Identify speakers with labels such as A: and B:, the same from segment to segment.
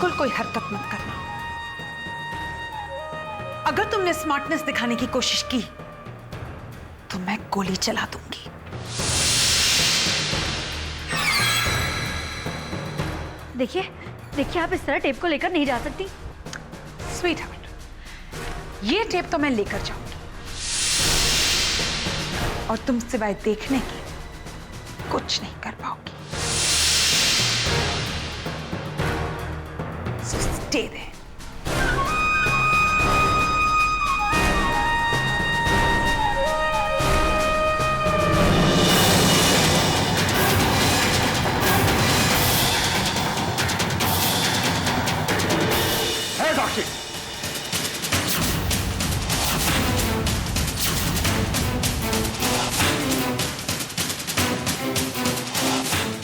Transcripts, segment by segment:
A: बिल्कुल कोई हरकत मत करना। अगर तुमने स्मार्टनेस दिखाने की कोशिश की तो मैं गोली चला दूंगी।
B: देखिए देखिए, आप इस तरह टेप को लेकर नहीं जा सकती।
A: स्वीट हार्ट, ये टेप तो मैं लेकर जाऊंगी और तुम सिवाय देखने के कुछ नहीं कर पाओगी। So stay there.
C: Hey, Dakshi!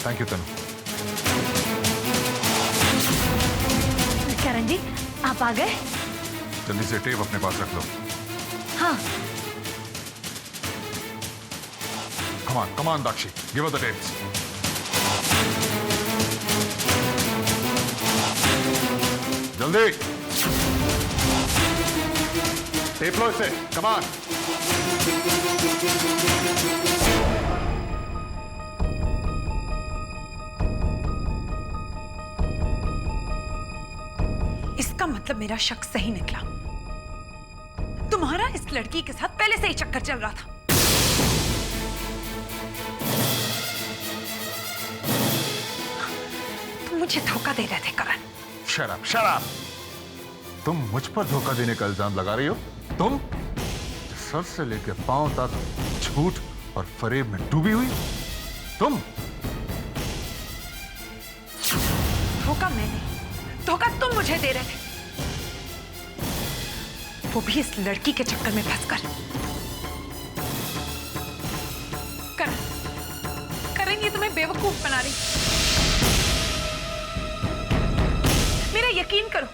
C: Thank you, Tanu.
B: करण जी, आप आ गए?
C: जल्दी से टेप अपने पास रख लो।
B: हाँ।
C: Come on, Dakshi. Give her the tapes. जल्दी टेप लो इसे। Come on.
A: इसका मतलब मेरा शक सही निकला। तुम्हारा इस लड़की के साथ पहले से ही चक्कर चल रहा था। तुम मुझे धोखा दे रहे थे करण।
C: Shut up, shut up. तुम मुझ पर धोखा देने का इल्जाम लगा रही हो? तुम सर से लेकर पांव तक झूठ और फरेब में डूबी हुई तुम।
A: धोखा मैंने, धोखा तुम मुझे दे रहे थे, वो भी इस लड़की के चक्कर में फंसकर। करण, करण ये तुम्हें बेवकूफ बना रही। मेरा यकीन करो,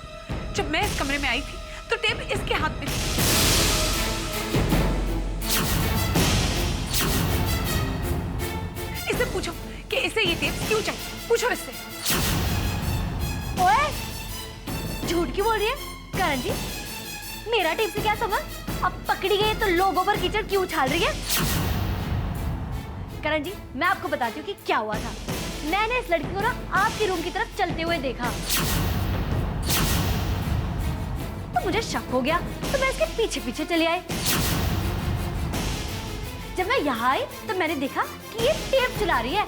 A: जब मैं इस कमरे में आई थी तो टेप इसके हाथ में थी। इससे पूछो कि इसे ये टेप क्यों चाहिए, पूछो इससे।
B: ओए, झूठ क्यों बोल रही है करण जी? मेरा टेप से क्या समझ? अब पकड़ी गई तो लोगों पर कीचड़ क्यों उछाल रही है? करण जी, मैं आपको बताती हूँ कि क्या हुआ था। मैंने इस लड़की को ना आपके रूम की तरफ चलते हुए देखा, तो मुझे शक हो गया, तो मैं इसके पीछे पीछे चली आई। जब मैं यहाँ आई तो मैंने देखा कि ये टेप चला रही है,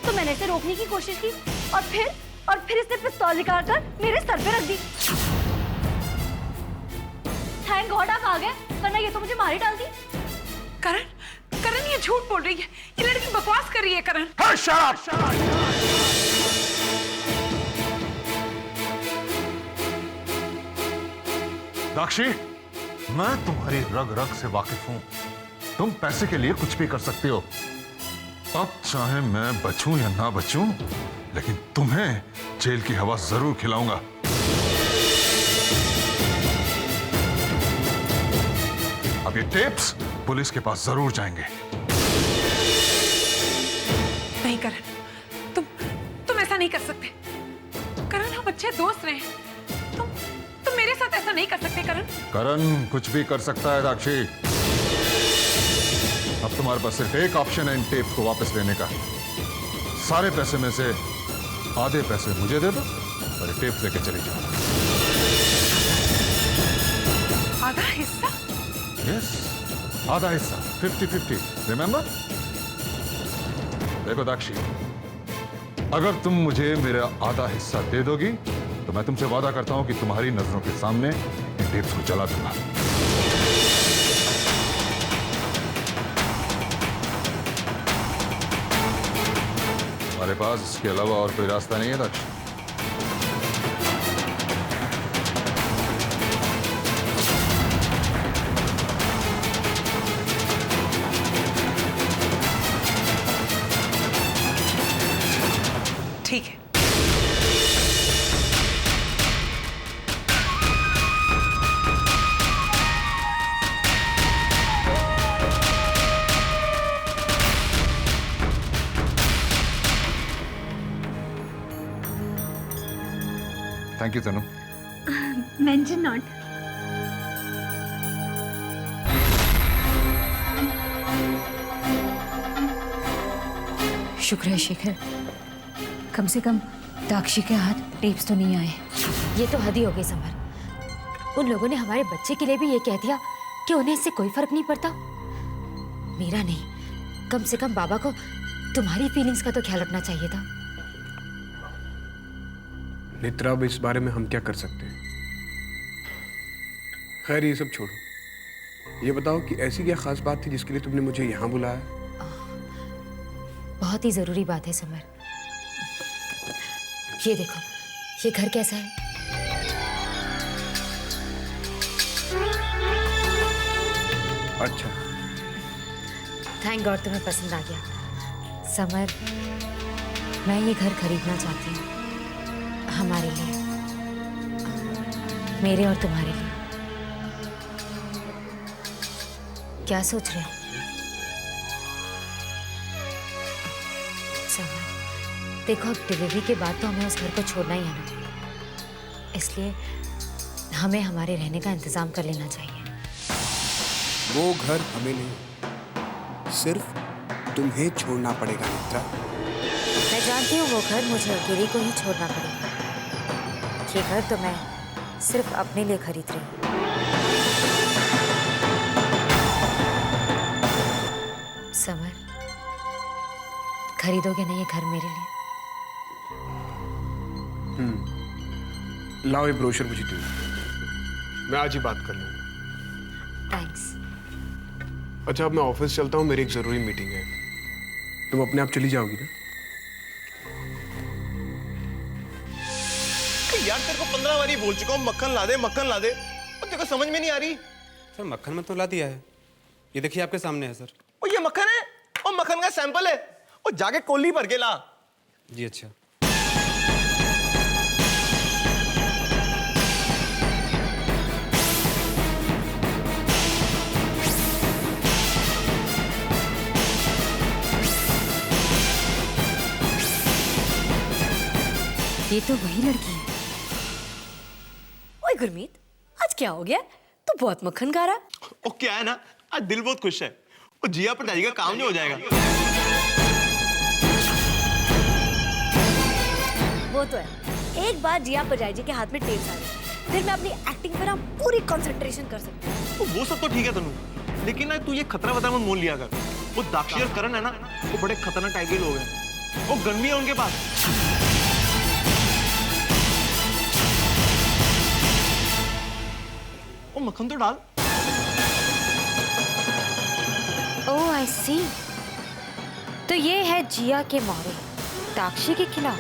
B: तो मैंने इसे रोकने की कोशिश की और फिर इसने पिस्तौल निकालकर मेरे सर पे रख दी। थैंक गॉड आप आ गए, वरना ये तो मुझे मार ही डालती।
A: करण, करण ये झूठ बोल रही है, ये लड़की बकवास कर रही है करण।
C: Hey, shut up! दाक्षी, मैं तुम्हारी रग रग से वाकिफ हूं। तुम पैसे के लिए कुछ भी कर सकती हो। अब चाहे मैं बचूं या ना बचूं, लेकिन तुम्हें जेल की हवा जरूर खिलाऊंगा। अब ये टेप्स पुलिस के पास जरूर जाएंगे।
A: नहीं करण, तुम ऐसा नहीं कर सकते। करण हम अच्छे दोस्त रहे। तुम मेरे साथ ऐसा नहीं कर सकते करण।
C: करण कुछ भी कर सकता है दाक्षी। अब तुम्हारे पास सिर्फ एक ऑप्शन है इन टेप्स को वापस लेने का। सारे पैसे में से आधे पैसे मुझे दे दो और ये टेप्स लेके चली जाओ।
A: आधा हिस्सा?
C: यस, आधा हिस्सा, 50-50, रिमेंबर? देखो दाक्षी, अगर तुम मुझे मेरा आधा हिस्सा दे दोगी तो मैं तुमसे वादा करता हूं कि तुम्हारी नजरों के सामने इन टेप्स को जला दूंगा। हमारे पास इसके अलावा और कोई रास्ता नहीं है दाक्षी।
A: ठीक है।
C: Thank you Tanu.
B: Mention not.
D: शुक्र है शेखर, कम से कम दाक्षी के हाथ टेप्स तो नहीं आए।
B: ये तो हद ही हो गई समर। उन लोगों ने हमारे बच्चे के लिए भी ये कह दिया कि उन्हें इससे कोई फर्क नहीं पड़ता। मेरा नहीं, कम से कम बाबा को तुम्हारी फीलिंग्स का तो ख्याल रखना चाहिए था।
E: नेत्रा, अब इस बारे में हम क्या कर सकते हैं? खैर, ये सब छोड़ो। ये बताओ कि ऐसी क्या खास बात थी जिसके लिए तुमने मुझे यहाँ बुलाया?
B: बहुत ही जरूरी बात है समर। ये देखो, ये घर कैसा है?
E: अच्छा,
B: थैंक गॉड तुम्हें पसंद आ गया। समर, मैं ये घर खरीदना चाहती हूँ हमारे लिए, मेरे और तुम्हारे लिए। क्या सोच रहे हो? समर, देखो अब डिलीवरी के बाद तो हमें उस घर को छोड़ना ही है ना, इसलिए हमें हमारे रहने का इंतजाम कर लेना चाहिए।
E: वो घर हमें नहीं, सिर्फ तुम्हें छोड़ना पड़ेगा नेत्रा।
B: मैं जानती हूँ वो घर मुझे अकेले को ही छोड़ना पड़ेगा। ये घर तो मैं सिर्फ अपने लिए खरीद रही हूँ। समर, खरीदोगे ना ये घर मेरे लिए?
E: लाओ ये ब्रोशर मुझे दो, मैं आज ही बात कर लूँगा।
B: थैंक्स।
E: अच्छा, अब मैं ऑफिस चलता हूँ, मेरी एक जरूरी मीटिंग है। तुम अपने आप चली जाओगी ना?
F: यार तेरे को 15 बारी बोल चुका हूँ मक्खन ला दे, मक्खन ला दे, और तेरे को समझ में नहीं आ रही।
G: सर मक्खन में तो ला दिया है, ये देखिए आपके सामने है सर।
F: और ये मक्खन है, और मक्खन का सैंपल है, और जाके कोली भर के ला।
G: जी अच्छा।
D: ये तो वही लड़की है।
H: ओए गुरमीत, आज क्या हो गया? तू बहुत मक्खन खा रहा।
F: और क्या है ना, आज दिल बहुत खुश है, और जिया पर का काम नहीं हो जाएगा।
H: वो तो है, एक बार जिया परजाई जी के हाथ में टेप्स आ गए, फिर मैं अपनी एक्टिंग पर ना पूरी कंसंट्रेशन कर सकती हूँ।
F: तो वो सब तो ठीक है तनु, लेकिन ना तू ये खतरा वतरा मत मोल लिया कर। वो दाक्षी और करण है ना, वो बड़े खतरनाक टाइप के लोग हैं, वो गन भी है उनके पास। वो मक्खन तो डाल।
B: ओह आई सी, तो ये है जिया के मोहरे दाक्षी के खिलाफ।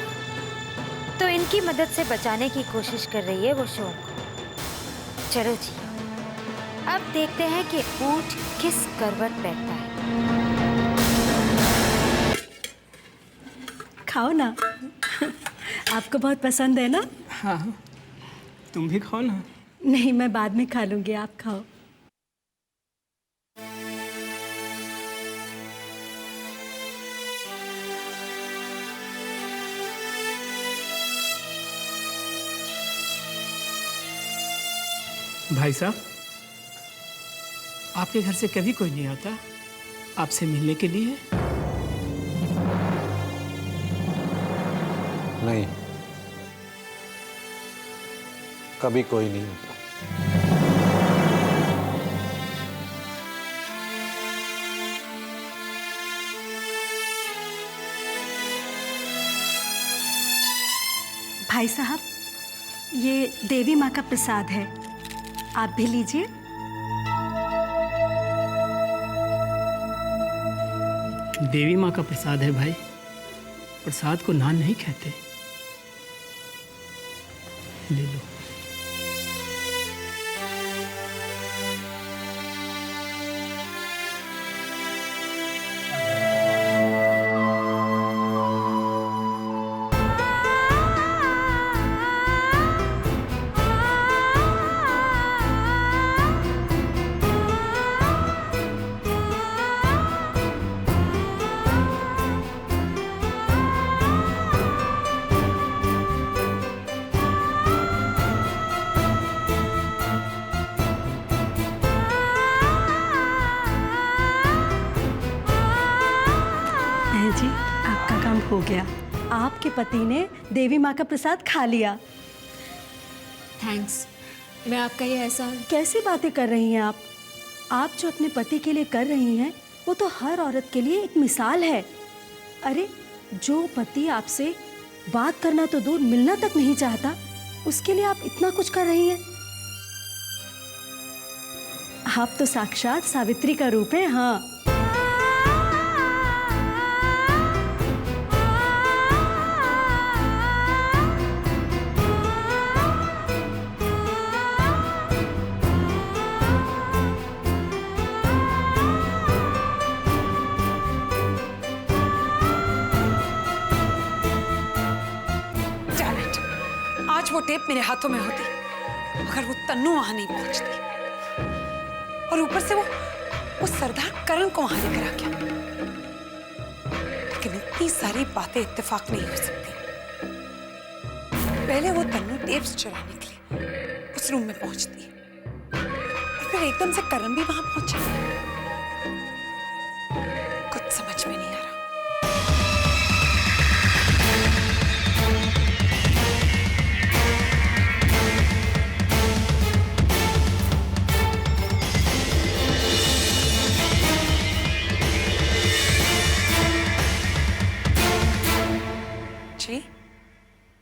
B: तो इनकी मदद से बचाने की कोशिश कर रही है वो शोम को। चलो जी, अब देखते हैं कि ऊंट किस करवट बैठता है।
I: खाओ ना। आपको बहुत पसंद है ना?
J: हाँ, तुम भी खाओ ना।
I: नहीं, मैं बाद में खा लूंगी, आप खाओ।
J: भाई साहब, आपके घर से कभी कोई नहीं आता आपसे मिलने के लिए?
K: नहीं, कभी कोई नहीं होता।
I: भाई साहब, ये देवी माँ का प्रसाद है, आप भी लीजिए।
J: देवी माँ का प्रसाद है भाई, प्रसाद को नान नहीं कहते। ले लो।
I: हो गया, आपके पति ने देवी माँ का प्रसाद खा लिया।
D: थैंक्स। मैं आपका ये एहसान।
I: कैसी बातें कर रही हैं आप? आप जो अपने पति के लिए कर रही हैं वो तो हर औरत के लिए एक मिसाल है। अरे जो पति आपसे बात करना तो दूर मिलना तक नहीं चाहता, उसके लिए आप इतना कुछ कर रही हैं। आप तो साक्षात सावित्री का रूप है। हाँ,
A: आज वो टेप मेरे हाथों में होती, अगर वो तन्नू वहां नहीं पहुंचती, और ऊपर से वो सरदार करण को वहां लेकर आ गया। लेकिन इतनी सारी बातें इत्तेफाक नहीं हो सकती। पहले वो तन्नू टेप्स चुराने के लिए उस रूम में पहुंचती, और फिर एकदम से करण भी वहां पहुंचा। कुछ समझ में नहीं आ रहा।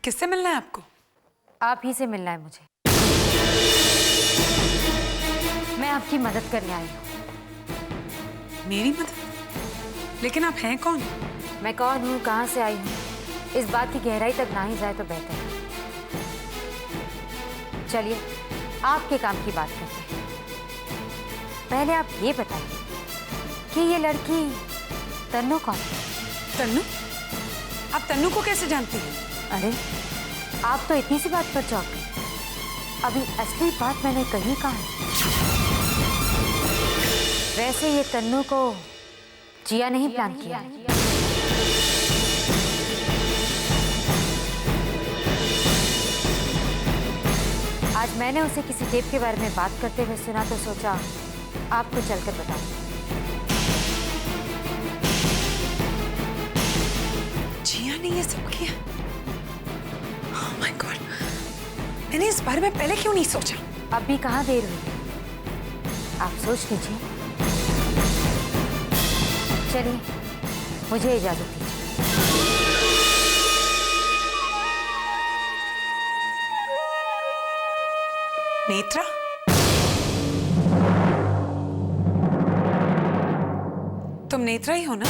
A: किससे मिलना है आपको?
B: आप ही से मिलना है मुझे। मैं आपकी मदद करने आई हूँ।
A: मेरी मदद? लेकिन आप हैं कौन?
B: मैं कौन हूँ, कहाँ से आई हूँ, इस बात की गहराई तक ना ही जाए तो बेहतर है। चलिए आपके काम की बात करते हैं। पहले आप ये बताइए कि ये लड़की तन्नू कौन है?
A: तन्नू? आप तन्नू को कैसे जानती हैं?
B: अरे आप तो इतनी सी बात पर चौंक गई। अभी असली बात मैंने कहीं कहा है। वैसे ये तन्नू को जिया नहीं प्लान किया है। आज मैंने उसे किसी टेप के बारे में बात करते हुए सुना तो सोचा आपको चलकर बताऊं।
A: जिया ने ये सब किया? Oh my God, मैंने इस बारे में पहले क्यों नहीं सोचा?
B: अब भी कहाँ देर हुई है, आप सोच लीजिए। चलिए मुझे इजाजत दीजिए।
A: नेत्रा? तुम नेत्रा ही हो ना?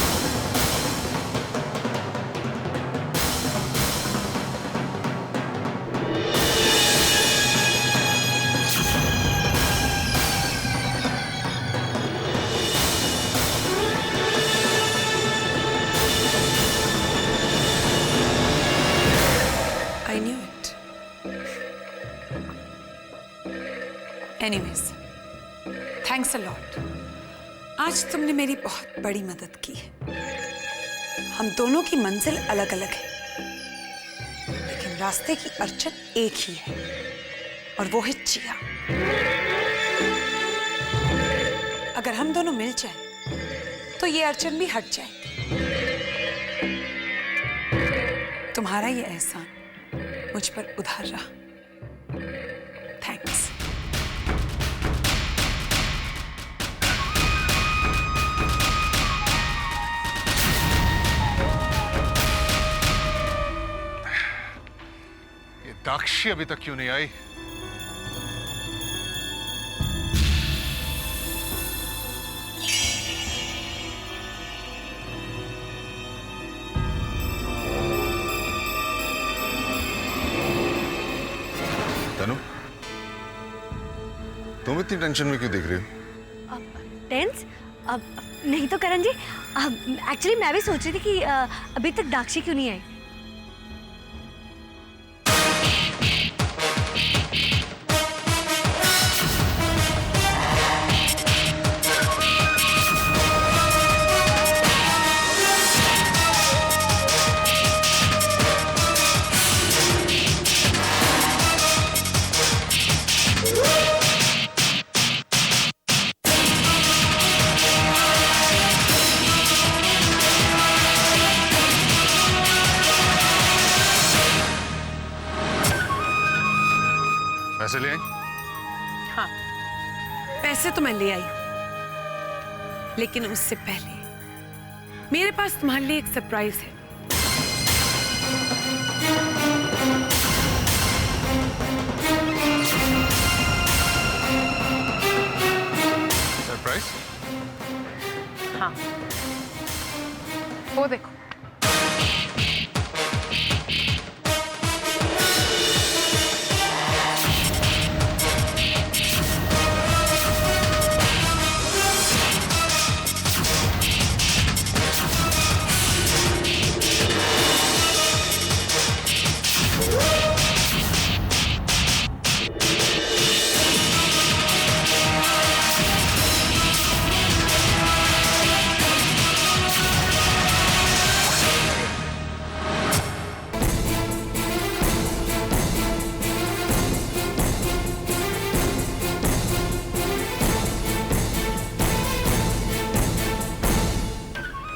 A: I knew it. Anyways, thanks a lot. आज तुमने मेरी बहुत बड़ी मदद की है। हम दोनों की मंजिल अलग अलग है, लेकिन रास्ते की अड़चन एक ही है, और वो है जिया। अगर हम दोनों मिल जाएं, तो ये अड़चन भी हट जाएगी। तुम्हारा ये एहसान मुझ पर उधार रहा। थैंक्स।
C: ये दाक्षी अभी तक क्यों नहीं आई? तनु, तुम इतनी टेंशन में क्यों दिख रही हो?
H: टेंस? अब नहीं तो करण जी, एक्चुअली मैं भी सोच रही थी कि अभी तक दाक्षी क्यों नहीं आई।
C: पैसे ले आई?
A: हाँ, पैसे तो मैं ले आई हूं, लेकिन उससे पहले मेरे पास तुम्हारे लिए एक सरप्राइज है।
C: सरप्राइज?
A: हाँ, वो देखो।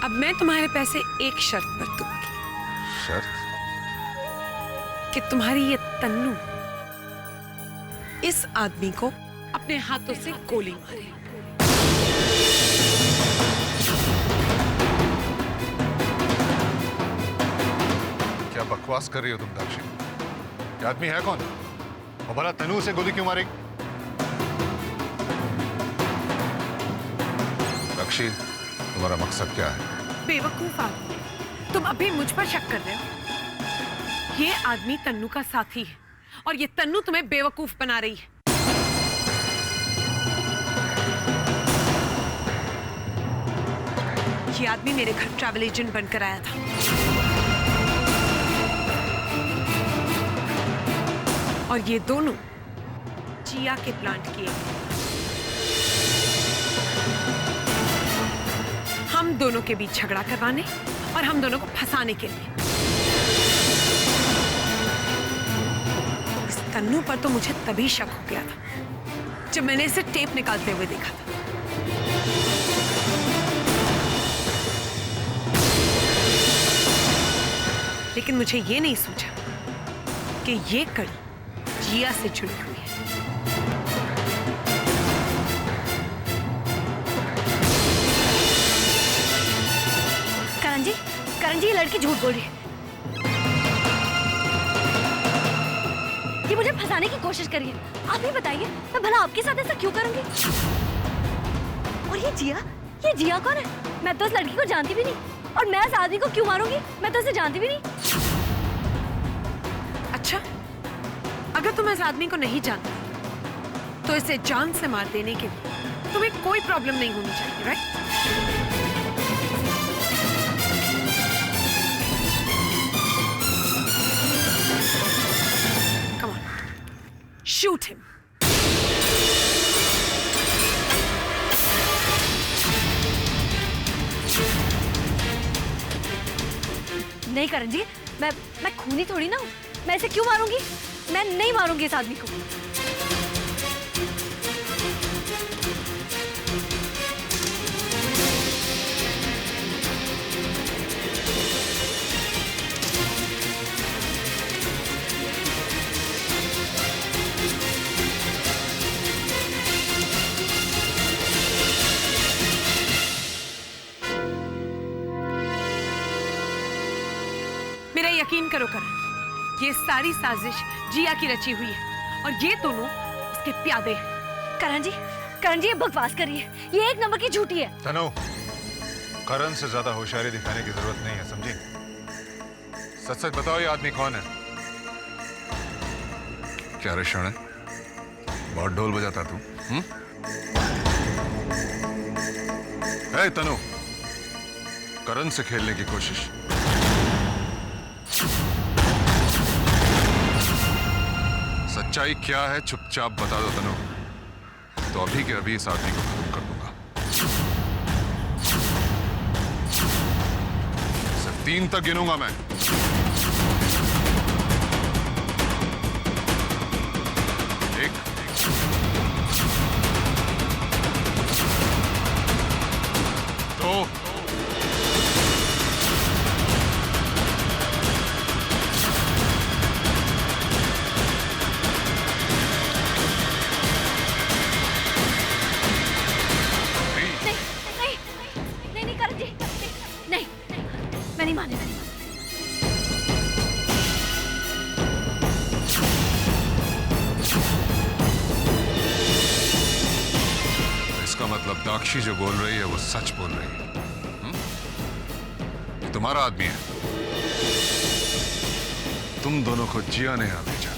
A: अब मैं तुम्हारे पैसे एक शर्त पर दूंगी।
C: शर्त?
A: कि तुम्हारी ये तन्नू इस आदमी को अपने हाथों से गोली मारे।
C: क्या बकवास कर रही हो तुम दाक्षी? ये आदमी है कौन? और भला तनु से गोली क्यों मारेगी? दाक्षी, तुम्हारा मकसद क्या है?
A: बेवकूफ आदमी, तुम अभी मुझ पर शक कर रहे हो। ये आदमी तन्नू का साथी है और ये तन्नू तुम्हें बेवकूफ बना रही है। ये आदमी मेरे घर ट्रैवल एजेंट बनकर आया था। और ये दोनों जिया के प्लांट किए। हम दोनों के बीच झगड़ा करवाने और हम दोनों को फंसाने के लिए। इस तन्नू पर तो मुझे तभी शक हो गया था जब मैंने इसे टेप निकालते हुए देखा था। लेकिन मुझे ये नहीं सोचा कि ये कड़ी जिया से जुड़ी हुई है।
H: करण जी, ये लड़की झूठ बोल रही है। ये मुझे फंसाने की कोशिश करी है। आप ही बताइए, मैं भला आपके साथ ऐसा क्यों करूंगी? और ये जिया कौन है? मैं तो उस लड़की को जानती भी नहीं। और मैं इस आदमी को क्यों मारूंगी? मैं तो उसे जानती भी नहीं।
A: अच्छा, अगर तुम इस आदमी को नहीं जानती तो इसे जान से मार देने के लिए तुम्हें कोई प्रॉब्लम नहीं होनी चाहिए, राइट? Shoot him.
H: नहीं करण जी, मैं खूनी थोड़ी ना हूं। मैं इसे क्यों मारूंगी? मैं नहीं मारूंगी इस आदमी को।
A: मेरा यकीन करो करण, ये सारी साजिश जिया की रची हुई है और ये दोनों उसके प्यादे हैं।
H: करण जी ये बकवास करिए। ये एक नंबर की झूठी है।
C: तनु, करण से ज्यादा होशियारी दिखाने की जरूरत नहीं है, समझी? सच सच बताओ, ये आदमी कौन है? क्या ऋषण है? बहुत ढोल बजाता तू। ए तनु, करण से खेलने की कोशिश। सच्चाई क्या है चुपचाप बता दो तनु, तो अभी के अभी इस आदमी को खत्म कर दूंगा। सिर्फ 3 तक गिनूंगा मैं। 1 2 3 दाक्षी जो बोल रही है वो सच बोल रही है। ये तुम्हारा आदमी है। तुम दोनों को जिया ने यहाँ भेजा।